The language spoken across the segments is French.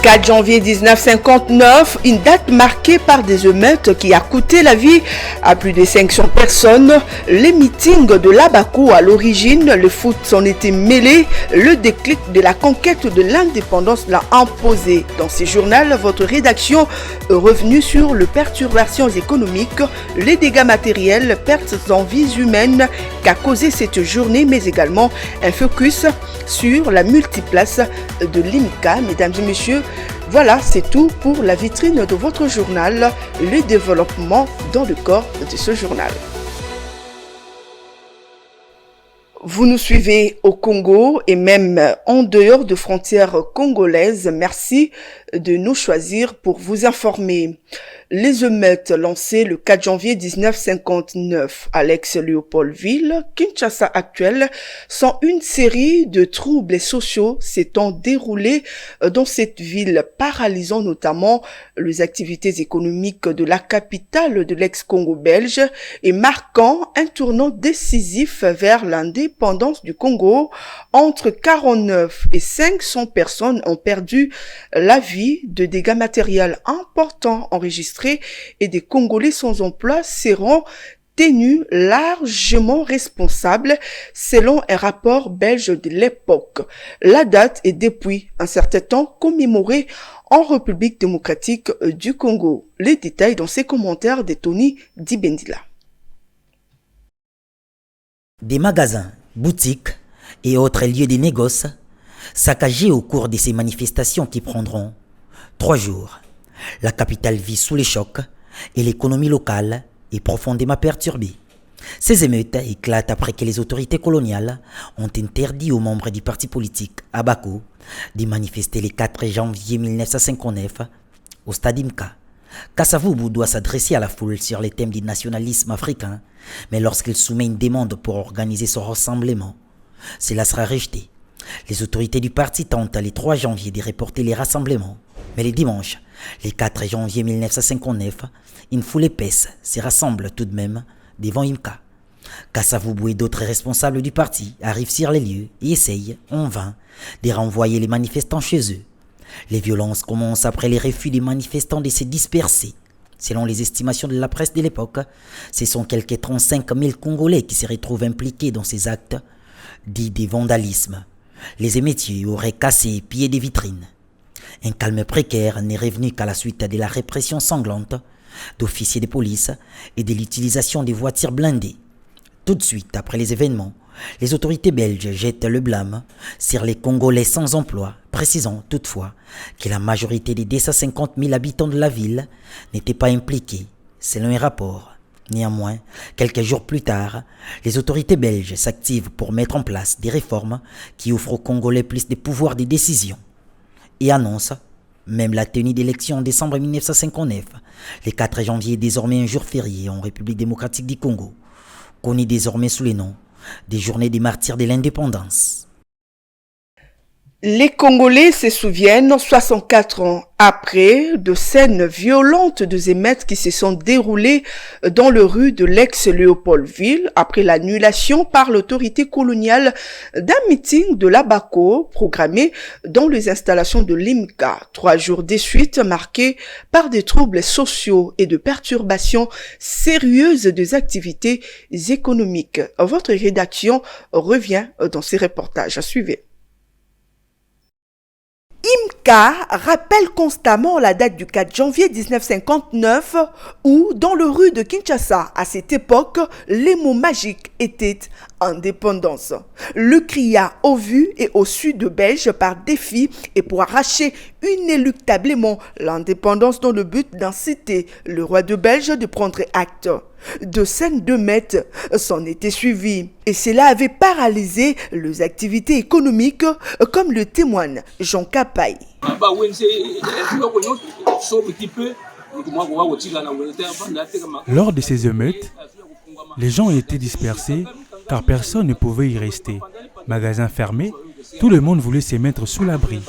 4 janvier 1959, une date marquée par des émeutes qui a coûté la vie à plus de 500 personnes. Les meetings de l'Abaco à l'origine, le foot s'en était mêlé. Le déclic de la conquête de l'indépendance l'a imposé. Dans ce journal, votre rédaction est revenue sur les perturbations économiques, les dégâts matériels, pertes en vies humaines qu'a causé cette journée, mais également un focus sur la multiplace de l'IMCA. Mesdames et messieurs, voilà, c'est tout pour la vitrine de votre journal, le développement dans le corps de ce journal. Vous nous suivez au Congo et même en dehors de frontières congolaises. Merci de nous choisir pour vous informer. Les émeutes lancées le 4 janvier 1959 à l'ex-Léopoldville, Kinshasa actuelle, sont une série de troubles sociaux s'étant déroulés dans cette ville, paralysant notamment les activités économiques de la capitale de l'ex-Congo belge et marquant un tournant décisif vers l'indépendance du Congo. Entre 49 et 500 personnes ont perdu la vie, de dégâts matériels importants enregistrés et des Congolais sans emploi seront tenus largement responsables selon un rapport belge de l'époque. La date est depuis un certain temps commémorée en République démocratique du Congo. Les détails dans ces commentaires de Tony Dibendila. Des magasins, boutiques et autres lieux de négoce saccagés au cours de ces manifestations qui prendront 3 jours. La capitale vit sous les chocs et l'économie locale est profondément perturbée. Ces émeutes éclatent après que les autorités coloniales ont interdit aux membres du parti politique Abaco de manifester le 4 janvier 1959 au stade IMCA. Kasavubu doit s'adresser à la foule sur les thèmes du nationalisme africain, mais lorsqu'il soumet une demande pour organiser son rassemblement, cela sera rejeté. Les autorités du parti tentent le 3 janvier de reporter les rassemblements, mais le dimanche, le 4 janvier 1959, une foule épaisse se rassemble tout de même devant IMCA. Kasavubu et d'autres responsables du parti arrivent sur les lieux et essayent, en vain, de renvoyer les manifestants chez eux. Les violences commencent après les refus des manifestants de se disperser. Selon les estimations de la presse de l'époque, ce sont quelques 35 000 Congolais qui se retrouvent impliqués dans ces actes dits de vandalisme. Les émeutiers auraient cassé et pillé des vitrines. Un calme précaire n'est revenu qu'à la suite de la répression sanglante d'officiers de police et de l'utilisation des voitures blindées. Tout de suite après les événements, les autorités belges jettent le blâme sur les Congolais sans emploi, précisant toutefois que la majorité des 250 000 habitants de la ville n'étaient pas impliqués, selon un rapport. Néanmoins, quelques jours plus tard, les autorités belges s'activent pour mettre en place des réformes qui offrent aux Congolais plus de pouvoir de décision et annoncent même la tenue d'élections en décembre 1959. Le 4 janvier est désormais un jour férié en République démocratique du Congo, connu désormais sous les noms des journées des martyrs de l'indépendance. Les Congolais se souviennent, 64 ans après, de scènes violentes de émeutes qui se sont déroulées dans les rues de l'ex-Léopoldville après l'annulation par l'autorité coloniale d'un meeting de l'Abaco programmé dans les installations de l'IMCA. 3 jours de suite marqués par des troubles sociaux et de perturbations sérieuses des activités économiques. Votre rédaction revient dans ces reportages. Suivez. IMCA rappelle constamment la date du 4 janvier 1959 où, dans les rues de Kinshasa, à cette époque, les mots magiques étaient indépendance. Le cria au vu et au sud belge par défi et pour arracher inéluctablement l'indépendance dans le but d'inciter le roi de Belge de prendre acte. De scènes de mètres s'en étaient suivies et cela avait paralysé les activités économiques comme le témoigne Jean Capaille. Lors de ces émeutes, les gens étaient dispersés car personne ne pouvait y rester. Magasins fermés, Tout le monde voulait se mettre sous l'abri.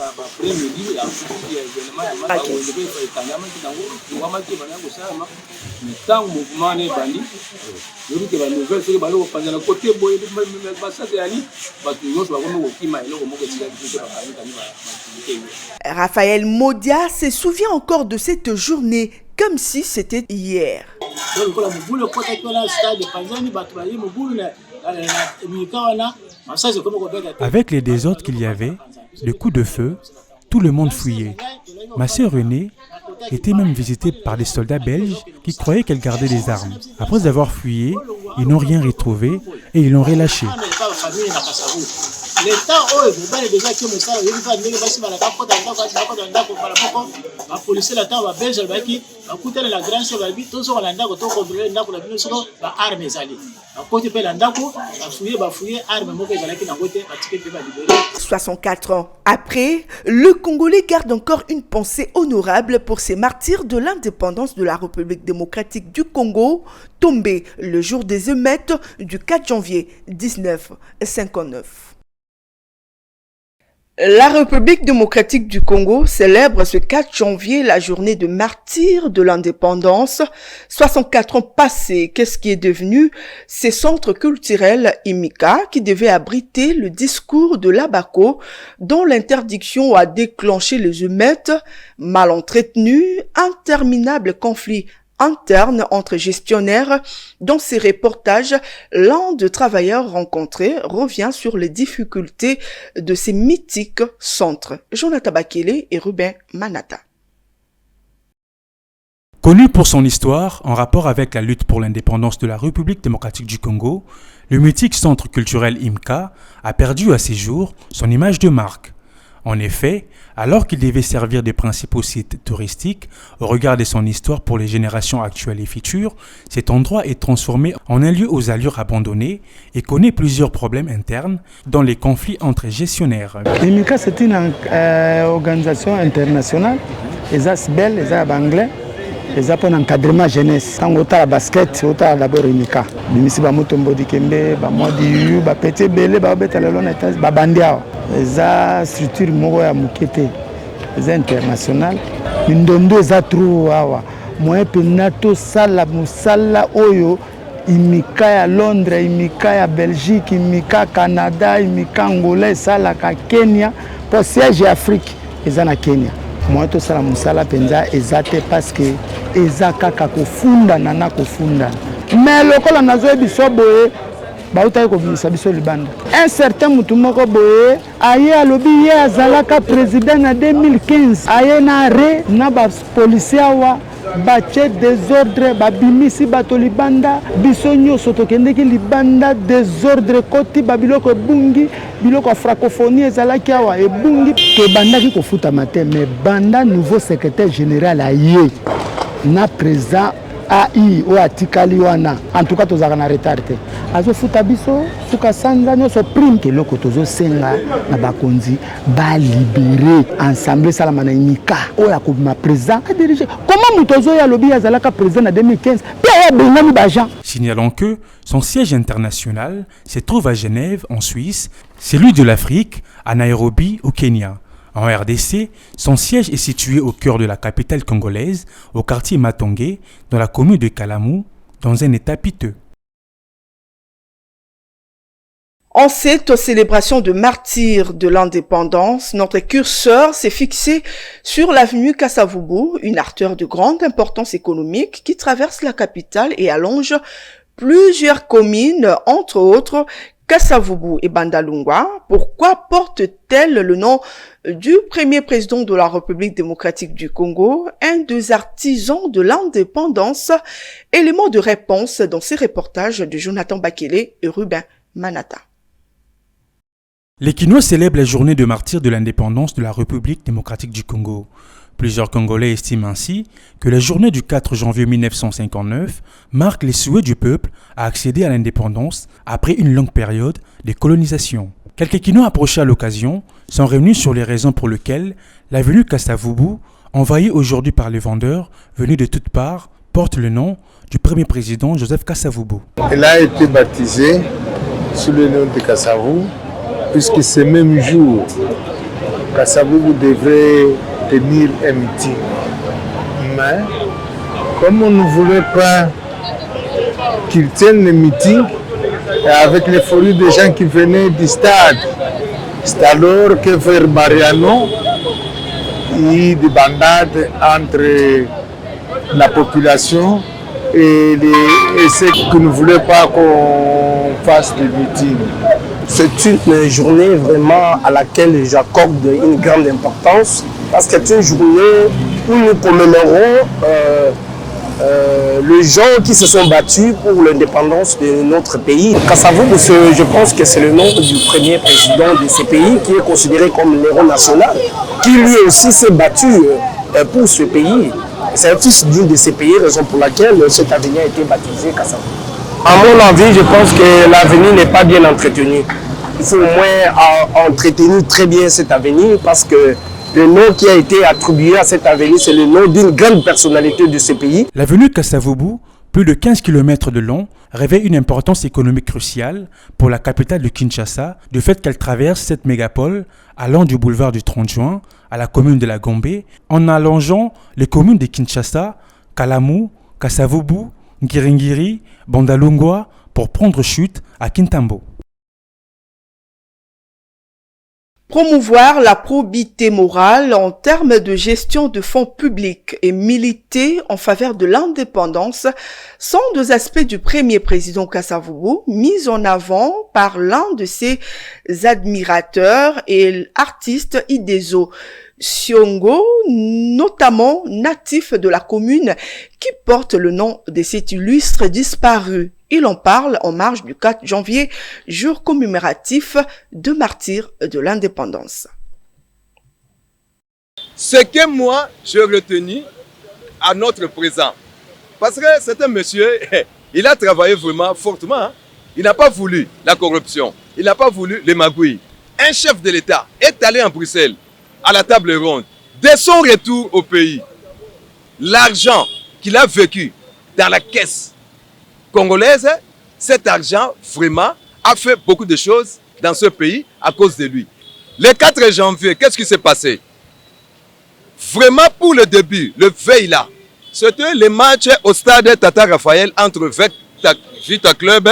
Raphaël Modia se souvient encore de cette journée comme si c'était hier. Avec les désordres qu'il y avait, les coups de feu, tout le monde fuyait. Ma sœur Renée était même visitée par des soldats belges qui croyaient qu'elle gardait des armes. Après avoir fuyé, ils n'ont rien retrouvé et ils l'ont relâchée. $64 ans après, le Congolais garde encore une pensée honorable pour ces martyrs de l'indépendance de la République démocratique du Congo, tombés le jour des émeutes du 4 janvier 1959. La République démocratique du Congo célèbre ce 4 janvier la journée de martyrs de l'indépendance. 64 ans passés, qu'est-ce qui est devenu ces centres culturels Imika qui devaient abriter le discours de l'Abako dont l'interdiction a déclenché les émeutes, mal entretenus, interminables conflits interne entre gestionnaires. Dans ces reportages, l'un des travailleurs rencontrés revient sur les difficultés de ces mythiques centres. Jonathan Bakele et Ruben Manata. Connu pour son histoire en rapport avec la lutte pour l'indépendance de la République démocratique du Congo, le mythique centre culturel IMCA a perdu à ses jours son image de marque. En effet, alors qu'il devait servir de principaux sites touristiques au regard de son histoire pour les générations actuelles et futures, cet endroit est transformé en un lieu aux allures abandonnées et connaît plusieurs problèmes internes, dont les conflits entre gestionnaires. IMICA, c'est une organisation internationale. Les ASBEL, les anglais, les pour l'encadrement jeunesse. Quand on a basket, on a d'abord IMICA. Bimisi ba mutombo dikembe, ba modi, ba petit belé, ba betalelo netas, ba bandia. Eza structure moko ya mukete eza international ndondo eza trou awa moyen penato sala musala oyo IMICA ya Londres, IMICA ya Belgique, IMICA Canada, IMICA Angola sala ka Kenya pour siège Afrique eza na Kenya moyen to sala musala penza eza te parce que eza kaka kofunda na kofunda mais lokola nazo biso boye un certain Moutoumoko Boye aye alobi ye azalaka président en 2015 aye na re na ba policier wa bache désordre babimisi bato libanda biso nyonso tokendeki libanda désordre koti babiloko ebungi biloko francophonie ezalaki awa ebungi tobandaki kofutama te mais banda nouveau secrétaire général aye na président AI ou atikali wana en tout cas tozaka na retard te azo futa biso suka sanza nyonso prime ke loko tozo senga na bakonzi ba libérer ensemble salama na IMICA oya ko ma président a dirigé comment mutozo ya lobi azalaka président en 2015 pe bengami ba Jean. Signalons que son siège international se trouve à Genève en Suisse, celui de l'Afrique à Nairobi au Kenya. En RDC, son siège est situé au cœur de la capitale congolaise, au quartier Matongé, dans la commune de Kalamou, dans un état piteux. En cette célébration de martyrs de l'indépendance, notre curseur s'est fixé sur l'avenue Kasavubu, une artère de grande importance économique qui traverse la capitale et allonge plusieurs communes, entre autres Kasavubu et Bandalungwa. Pourquoi porte-t-elle le nom du premier président de la République démocratique du Congo, un des artisans de l'indépendance? Élément de réponse dans ces reportages de Jonathan Bakele et Ruben Manata. Les Kinois célèbrent la journée de martyrs de l'indépendance de la République démocratique du Congo. Plusieurs Congolais estiment ainsi que la journée du 4 janvier 1959 marque les souhaits du peuple à accéder à l'indépendance après une longue période de colonisation. Quelques Kinois approchés à l'occasion sont revenus sur les raisons pour lesquelles l'avenue Kasavubu, envahie aujourd'hui par les vendeurs venus de toutes parts, porte le nom du premier président Joseph Kasavubu. Elle a été baptisée sous le nom de Kasavubu puisque ce même jour, Kasavubu devrait tenir un meeting. Mais comme on ne voulait pas qu'il tienne le meeting, avec l'euphorie des gens qui venaient du stade, c'est alors que vers Mariano, il y a eu des bandades entre la population et ceux qui ne voulaient pas qu'on fasse des meetings. C'est une journée vraiment à laquelle j'accorde une grande importance parce que c'est une journée où nous commémorons les gens qui se sont battus pour l'indépendance de notre pays. Kasavubu, je pense que c'est le nom du premier président de ce pays qui est considéré comme l'héros national, qui lui aussi s'est battu pour ce pays. C'est un fils d'une de ces pays, raison pour laquelle cette avenue a été baptisée Kasavubu. À mon avis, je pense que l'avenir n'est pas bien entretenu. Il faut au moins entretenir très bien cette avenue parce que le nom qui a été attribué à cette avenue, c'est le nom d'une grande personnalité de ce pays. L'avenue Kasavubu, plus de 15 km de long, revêt une importance économique cruciale pour la capitale de Kinshasa, du fait qu'elle traverse cette mégapole allant du boulevard du 30 juin à la commune de la Gombe, en allongeant les communes de Kinshasa, Kalamu, Kasavubu, Ngiringiri, Bandalungwa pour prendre chute à Kintambo. Promouvoir la probité morale en termes de gestion de fonds publics et militer en faveur de l'indépendance sont deux aspects du premier président Kasavubu mis en avant par l'un de ses admirateurs et artiste Idezo Siongo, notamment natif de la commune qui porte le nom de cet illustre disparu. Il en parle en marge du 4 janvier, jour commémoratif de martyrs de l'indépendance. Ce que moi, j'ai retenu à notre présent, parce que c'est un monsieur, il a travaillé vraiment fortement. Hein? Il n'a pas voulu la corruption, il n'a pas voulu les magouilles. Un chef de l'État est allé en Bruxelles, à la table ronde, dès son retour au pays. L'argent qu'il a vécu dans la caisse congolaise, cet argent vraiment a fait beaucoup de choses dans ce pays à cause de lui. Le 4 janvier, qu'est-ce qui s'est passé? Vraiment pour le début, le veille là, c'était le match au stade Tata Raphaël entre Vita Club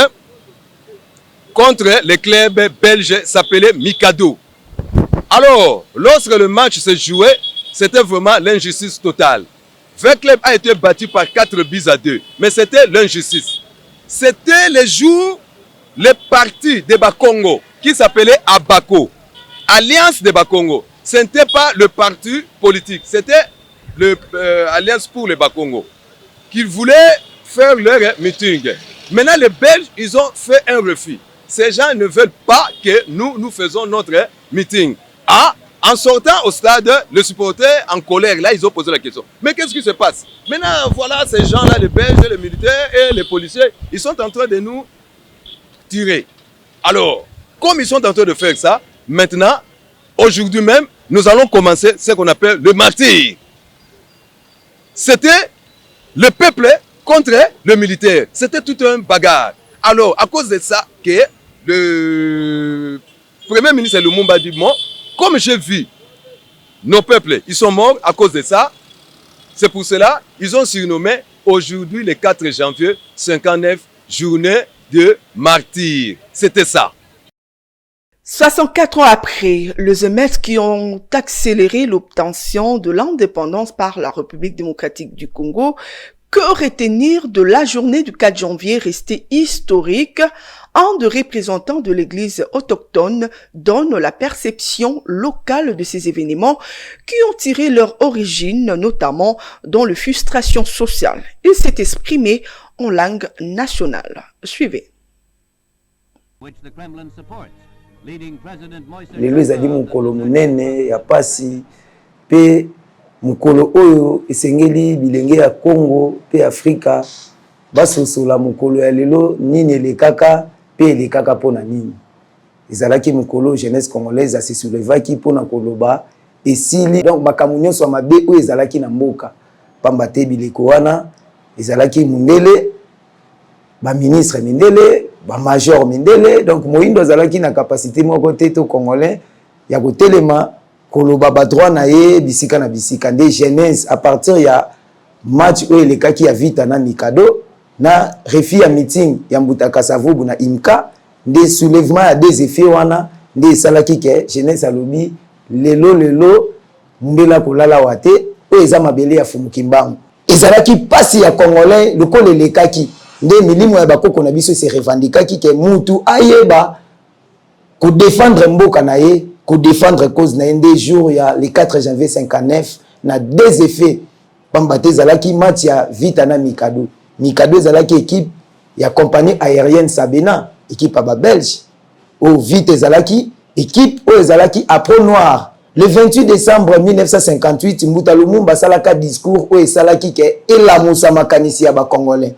contre le club belge s'appelait Mikado. Alors, lorsque le match se jouait, c'était vraiment l'injustice totale. Le club a été battu par 4-2, mais c'était l'injustice. C'était le jour, le parti de Bakongo, qui s'appelait Abako, Alliance de Bakongo. Ce n'était pas le parti politique, c'était l'Alliance pour le Bakongo, qui voulait faire leur meeting. Maintenant, les Belges, ils ont fait un refus. Ces gens ne veulent pas que nous faisons notre meeting. Ah, en sortant au stade, les supporters en colère, là, ils ont posé la question. Mais qu'est-ce qui se passe? Maintenant, voilà, ces gens-là, les Belges, les militaires et les policiers, ils sont en train de nous tirer. Alors, comme ils sont en train de faire ça, maintenant, aujourd'hui même, nous allons commencer ce qu'on appelle le martyr. C'était le peuple contre le militaire. C'était tout un bagarre. Alors, à cause de ça, que le Premier ministre Lumumba dit, bon, comme j'ai vu, nos peuples, ils sont morts à cause de ça. C'est pour cela qu'ils ont surnommé aujourd'hui, le 4 janvier 59, journée de martyrs. C'était ça. 64 ans après, les émeutes qui ont accéléré l'obtention de l'indépendance par la République démocratique du Congo, que retenir de la journée du 4 janvier restée historique? Un des représentants de l'Église autochtone donne la perception locale de ces événements qui ont tiré leur origine notamment dans la frustration sociale. Il s'est exprimé en langue nationale. Suivez. Lelo ezali mokolo monene ya pasi pe mokolo oyo esengeli bilenge ya Congo pe Afrika basosola mokolo ya lelo nini elekaka pe elekaka pona nini. Ezalaki mokolo jeunesse congolaise asesulevaki pona koloba esili donc makambo nyonso ya mabe oyo ezalaki na mboka pamba te bileko wana ezalaki mundele ministre mindele, major mindele, donc moindo azalaki na capacité moko te to congolais ya kotelema koloba ba droit na ye bisika na bisika nde jeunesse à partir ya match oyo elekaki ya vita na Mikado na refi ya meeting ya Mbuta Kasavubu na Imka nde soulèvement ya des effets wana nde esalaki ke jeunesse alobi lelo mbela kolala wate oyo eza mabele ya Fumukimbangu ezalaki pasi ya congolais lokolo elekaki nde milimo ya bakoko na biso se revendikaki ke mutu ayeba ko défendre mboka na ye, ko défendre cause na nde jour ya le 4 janvier 59 na des effets pambate zalaki match ya vita na Mikado. Mikado zalaki équipe ya compagnie aérienne Sabena, équipe à Belge. Au vite zalaki équipe au zalaki après noir. Le 28 décembre 1958 Mbuta Lumumba salaka discours au salaki ke elamusa makanisi ya ba congolais.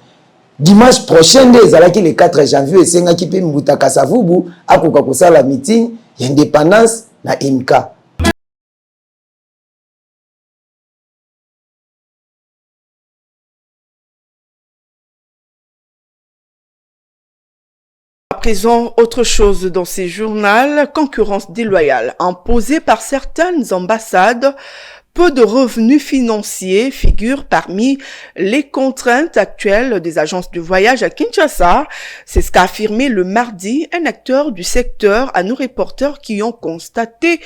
Dimanche prochain ezalaki le 4 janvier esengaki pe Mbuta Kasavubu akoka kosala meeting ya indépendance na MK. À présent, autre chose dans ces journaux, concurrence déloyale imposée par certaines ambassades. Peu de revenus financiers figurent parmi les contraintes actuelles des agences de voyage à Kinshasa. C'est ce qu'a affirmé le mardi un acteur du secteur à nos reporters qui ont constaté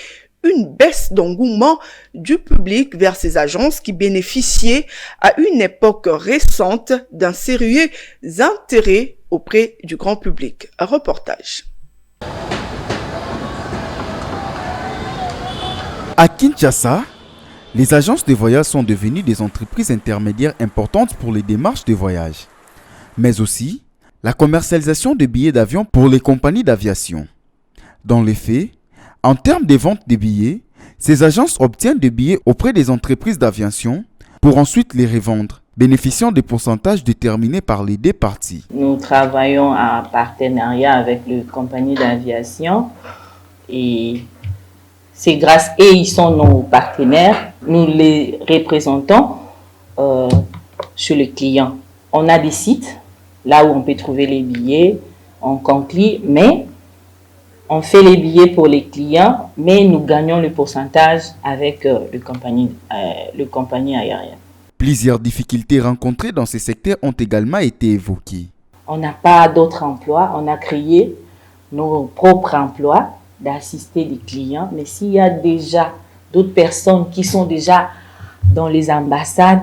une baisse d'engouement du public vers ces agences qui bénéficiaient à une époque récente d'un sérieux intérêt auprès du grand public. Un reportage. À Kinshasa, les agences de voyage sont devenues des entreprises intermédiaires importantes pour les démarches de voyage, mais aussi la commercialisation de billets d'avion pour les compagnies d'aviation. Dans les faits, en termes de vente de billets, ces agences obtiennent des billets auprès des entreprises d'aviation pour ensuite les revendre, bénéficiant des pourcentages déterminés par les deux parties. Nous travaillons en partenariat avec les compagnies d'aviation et c'est grâce à eux, ils sont nos partenaires, nous les représentons chez les clients. On a des sites là où on peut trouver les billets, on conclut, mais on fait les billets pour les clients, mais nous gagnons le pourcentage avec les compagnies aériennes. Plusieurs difficultés rencontrées dans ces secteurs ont également été évoquées. On n'a pas d'autres emplois, on a créé nos propres emplois d'assister des clients, mais s'il y a déjà d'autres personnes qui sont déjà dans les ambassades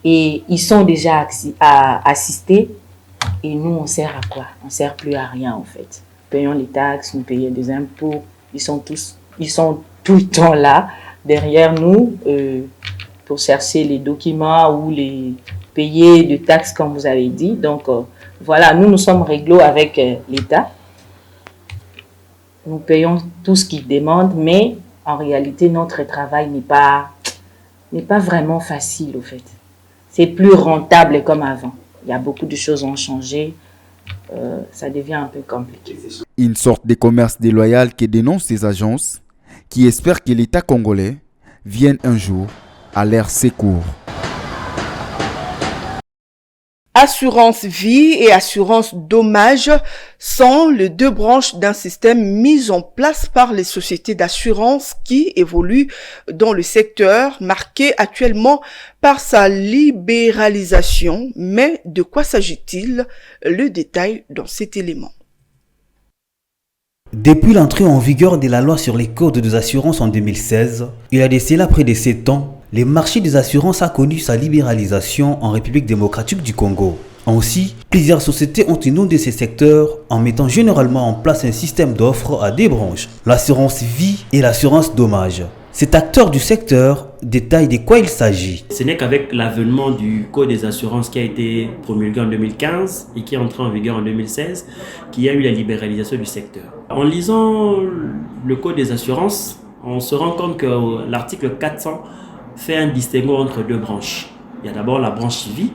et ils sont déjà assistés, et nous on sert à quoi? On ne sert plus à rien en fait. Nous payons les taxes, nous payons des impôts, ils sont tout le temps là derrière nous pour chercher les documents ou les payer des taxes comme vous avez dit. Donc voilà, nous sommes réglo avec l'État. Nous payons tout ce qu'ils demandent, mais en réalité, notre travail n'est pas vraiment facile, au fait. C'est plus rentable comme avant. Il y a beaucoup de choses qui ont changé. Ça devient un peu compliqué. Une sorte de commerce déloyal que dénoncent ces agences, qui espèrent que l'État congolais vienne un jour à leur secours. Assurance vie et assurance dommage sont les deux branches d'un système mis en place par les sociétés d'assurance qui évoluent dans le secteur marqué actuellement par sa libéralisation. Mais de quoi s'agit-il? Le détail dans cet élément. Depuis l'entrée en vigueur de la loi sur les codes des assurances en 2016, il y a de cela près de 7 ans, le marché des assurances a connu sa libéralisation en République démocratique du Congo. Ainsi, plusieurs sociétés ont inondé ces secteurs en mettant généralement en place un système d'offres à deux branches, l'assurance vie et l'assurance dommage. Cet acteur du secteur détaille de quoi il s'agit. Ce n'est qu'avec l'avènement du Code des assurances qui a été promulgué en 2015 et qui est entré en vigueur en 2016 qu'il y a eu la libéralisation du secteur. En lisant le Code des assurances, on se rend compte que l'article 400 fait un distinguo entre deux branches. Il y a d'abord la branche vie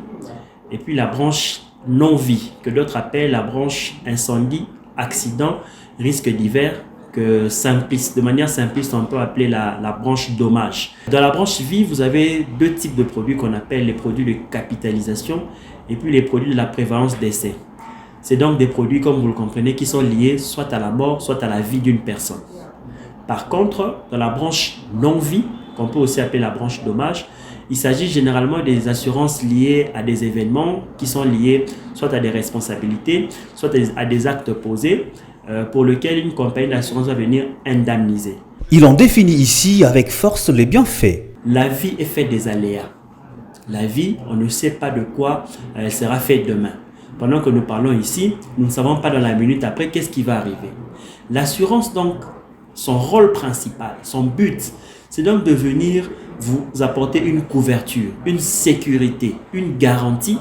et puis la branche non-vie, que d'autres appellent la branche incendie, accident, risque divers, que de manière simpliste on peut appeler la branche dommage. Dans la branche vie, vous avez deux types de produits qu'on appelle les produits de capitalisation et puis les produits de la prévalence d'essai. C'est donc des produits, comme vous le comprenez, qui sont liés soit à la mort, soit à la vie d'une personne. Par contre, dans la branche non-vie, qu'on peut aussi appeler la branche dommage, il s'agit généralement des assurances liées à des événements qui sont liés soit à des responsabilités, soit à des actes posés pour lesquels une compagnie d'assurance va venir indemniser. Il en définit ici avec force les bienfaits. La vie est faite des aléas. La vie, on ne sait pas de quoi elle sera faite demain. Pendant que nous parlons ici, nous ne savons pas dans la minute après qu'est-ce qui va arriver. L'assurance, donc, son rôle principal, son but, c'est donc de venir vous apporter une couverture, une sécurité, une garantie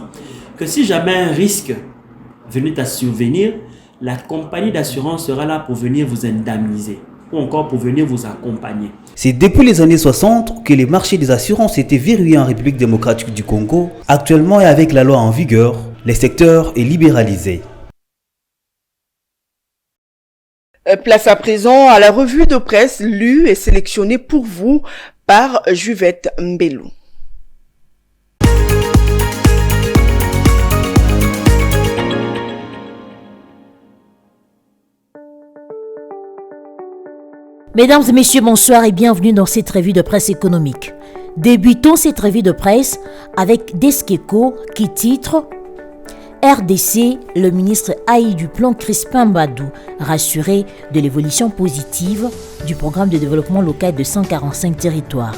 que si jamais un risque venait à survenir, la compagnie d'assurance sera là pour venir vous indemniser ou encore pour venir vous accompagner. C'est depuis les années 60 que les marchés des assurances étaient verrouillés en République démocratique du Congo. Actuellement et avec la loi en vigueur, le secteur est libéralisé. Place à présent à la revue de presse lue et sélectionnée pour vous par Juvette Mbelou. Mesdames et messieurs, bonsoir et bienvenue dans cette revue de presse économique. Débutons cette revue de presse avec Deskeco qui titre RDC, le ministre AI du plan Crispin Mbadou, rassuré de l'évolution positive du programme de développement local de 145 territoires.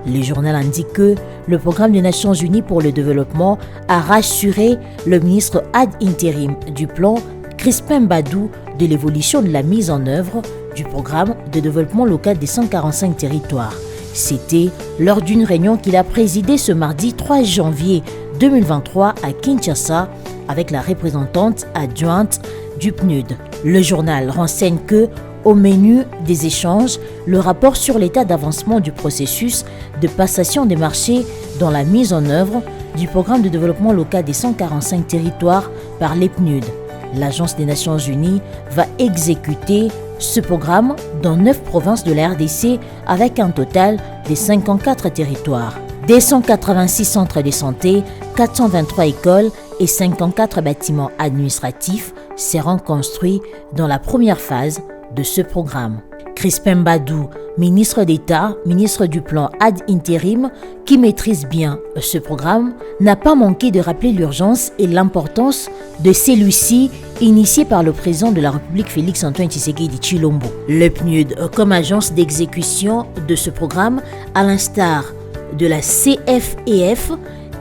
Le journal indique que le programme des Nations Unies pour le développement a rassuré le ministre ad interim du plan Crispin Mbadou de l'évolution de la mise en œuvre du programme de développement local des 145 territoires. C'était lors d'une réunion qu'il a présidée ce mardi 3 janvier 2023 à Kinshasa avec la représentante adjointe du PNUD. Le journal renseigne que, au menu des échanges, le rapport sur l'état d'avancement du processus de passation des marchés dans la mise en œuvre du programme de développement local des 145 territoires par les PNUD. L'Agence des Nations Unies va exécuter ce programme dans 9 provinces de la RDC avec un total de 54 territoires. Des 186 centres de santé, 423 écoles et 54 bâtiments administratifs seront construits dans la première phase de ce programme. Crispin Mbadou, ministre d'État, ministre du plan ad interim, qui maîtrise bien ce programme, n'a pas manqué de rappeler l'urgence et l'importance de celui-ci initié par le président de la République Félix-Antoine Tshisekedi Tshilombo. Le PNUD, comme agence d'exécution de ce programme, à l'instar de la CFEF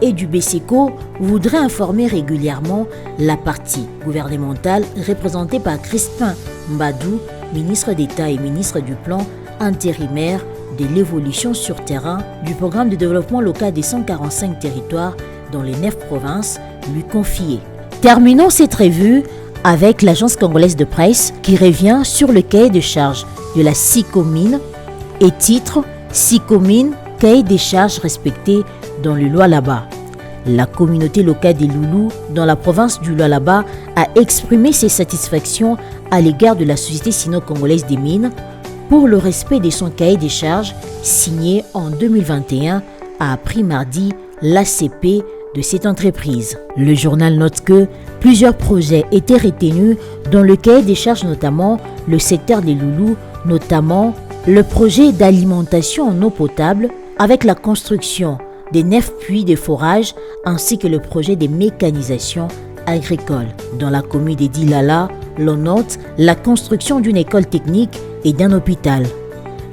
et du BCECO, voudrait informer régulièrement la partie gouvernementale représentée par Crispin Mbadou, ministre d'État et ministre du plan intérimaire de l'évolution sur terrain du programme de développement local des 145 territoires dans les 9 provinces lui confiées. Terminons cette revue avec l'agence congolaise de presse qui revient sur le cahier de charges de la SICOMIN et titre « SICOMIN, cahier des charges respecté dans le Lualaba ». La communauté locale des Loulous dans la province du Lualaba a exprimé ses satisfactions à l'égard de la société sino-congolaise des mines pour le respect de son cahier des charges signé en 2021, a appris mardi l'ACP de cette entreprise. Le journal note que plusieurs projets étaient retenus dans le cahier des charges, notamment le secteur des Loulous, notamment le projet d'alimentation en eau potable avec la construction des 9 puits de forage ainsi que le projet de mécanisation agricole. Dans la commune de Dilala, l'on note la construction d'une école technique et d'un hôpital.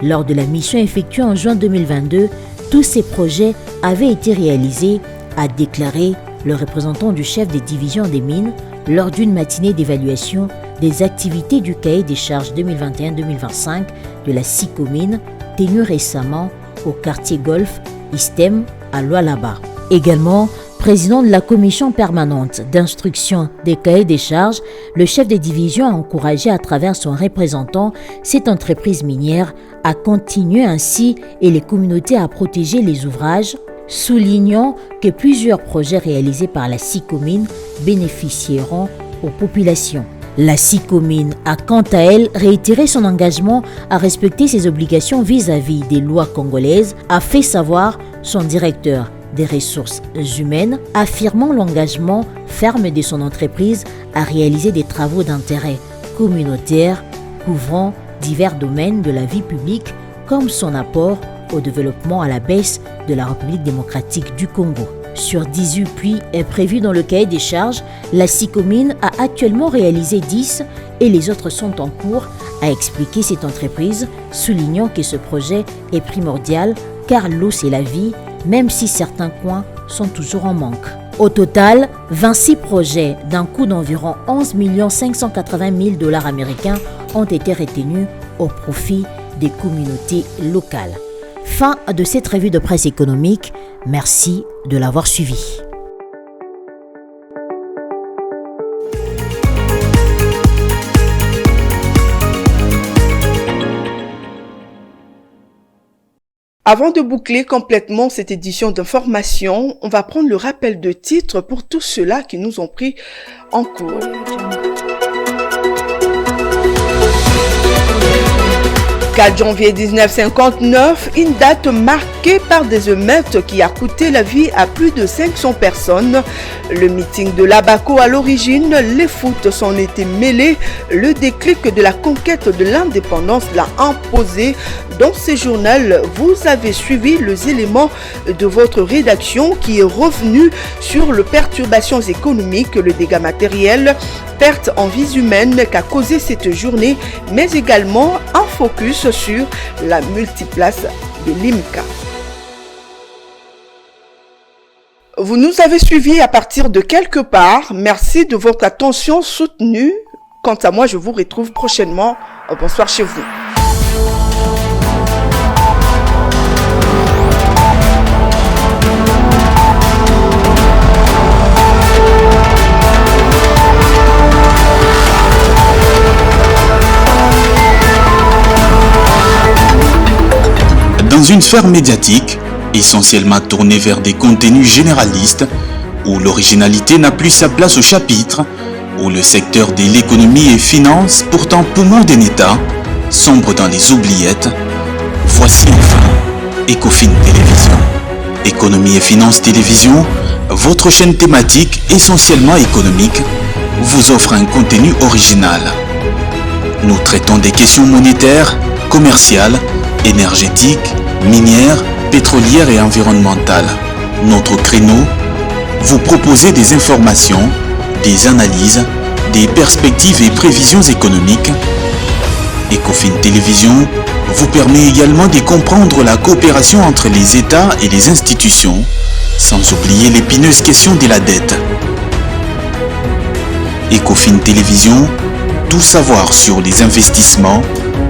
Lors de la mission effectuée en juin 2022, tous ces projets avaient été réalisés, a déclaré le représentant du chef des divisions des mines lors d'une matinée d'évaluation des activités du cahier des charges 2021-2025 de la SICOMIN tenue récemment au quartier Golf Istem à Lualaba. Également, président de la commission permanente d'instruction des cahiers des charges, le chef des divisions a encouragé à travers son représentant cette entreprise minière à continuer ainsi et les communautés à protéger les ouvrages, soulignant que plusieurs projets réalisés par la SICOMIN bénéficieront aux populations. La SICOMIN a quant à elle réitéré son engagement à respecter ses obligations vis-à-vis des lois congolaises, a fait savoir son directeur des ressources humaines, affirmant l'engagement ferme de son entreprise à réaliser des travaux d'intérêt communautaire couvrant divers domaines de la vie publique comme son apport au développement à la baisse de la République démocratique du Congo. Sur 18 puits prévus dans le cahier des charges, la SICOMINE a actuellement réalisé 10 et les autres sont en cours, a expliqué cette entreprise, soulignant que ce projet est primordial car l'eau c'est la vie, même si certains coins sont toujours en manque. Au total, 26 projets d'un coût d'environ 11 580 000 $ américains ont été retenus au profit des communautés locales. Fin de cette revue de presse économique. Merci de l'avoir suivi. Avant de boucler complètement cette édition d'information, on va prendre le rappel de titres pour tous ceux-là qui nous ont pris en cours. 4 janvier 1959, une date marquée par des émeutes qui a coûté la vie à plus de 500 personnes. Le meeting de l'Abaco à l'origine, les foot s'en étaient mêlés. Le déclic de la conquête de l'indépendance l'a imposé. Dans ce journal, vous avez suivi les éléments de votre rédaction qui est revenu sur les perturbations économiques, le dégât matériel, perte en vies humaines qu'a causé cette journée, mais également un focus sur la multiplace de l'IMCA. Vous nous avez suivis à partir de quelque part. Merci de votre attention soutenue. Quant à moi, je vous retrouve prochainement. Bonsoir chez vous. Dans une sphère médiatique, essentiellement tournée vers des contenus généralistes, où l'originalité n'a plus sa place au chapitre, où le secteur de l'économie et finance, pourtant poumon d'un État, sombre dans les oubliettes, voici enfin Ecofin Télévision. Économie et finance télévision, votre chaîne thématique essentiellement économique, vous offre un contenu original. Nous traitons des questions monétaires, commerciales, énergétiques, minières, pétrolières et environnementales. Notre créneau, vous proposer des informations, des analyses, des perspectives et prévisions économiques. Ecofin Télévision vous permet également de comprendre la coopération entre les États et les institutions, sans oublier l'épineuse question de la dette. Ecofin Télévision, tout savoir sur les investissements,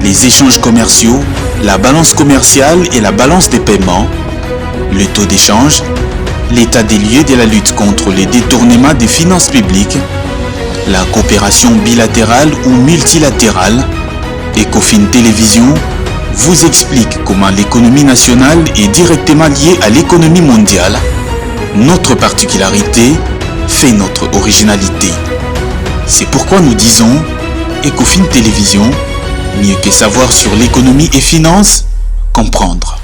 les échanges commerciaux, la balance commerciale et la balance des paiements, le taux d'échange, l'état des lieux de la lutte contre les détournements des finances publiques, la coopération bilatérale ou multilatérale. Ecofin Télévision vous explique comment l'économie nationale est directement liée à l'économie mondiale. Notre particularité fait notre originalité. C'est pourquoi nous disons Ecofin Télévision, mieux que savoir sur l'économie et finance, comprendre.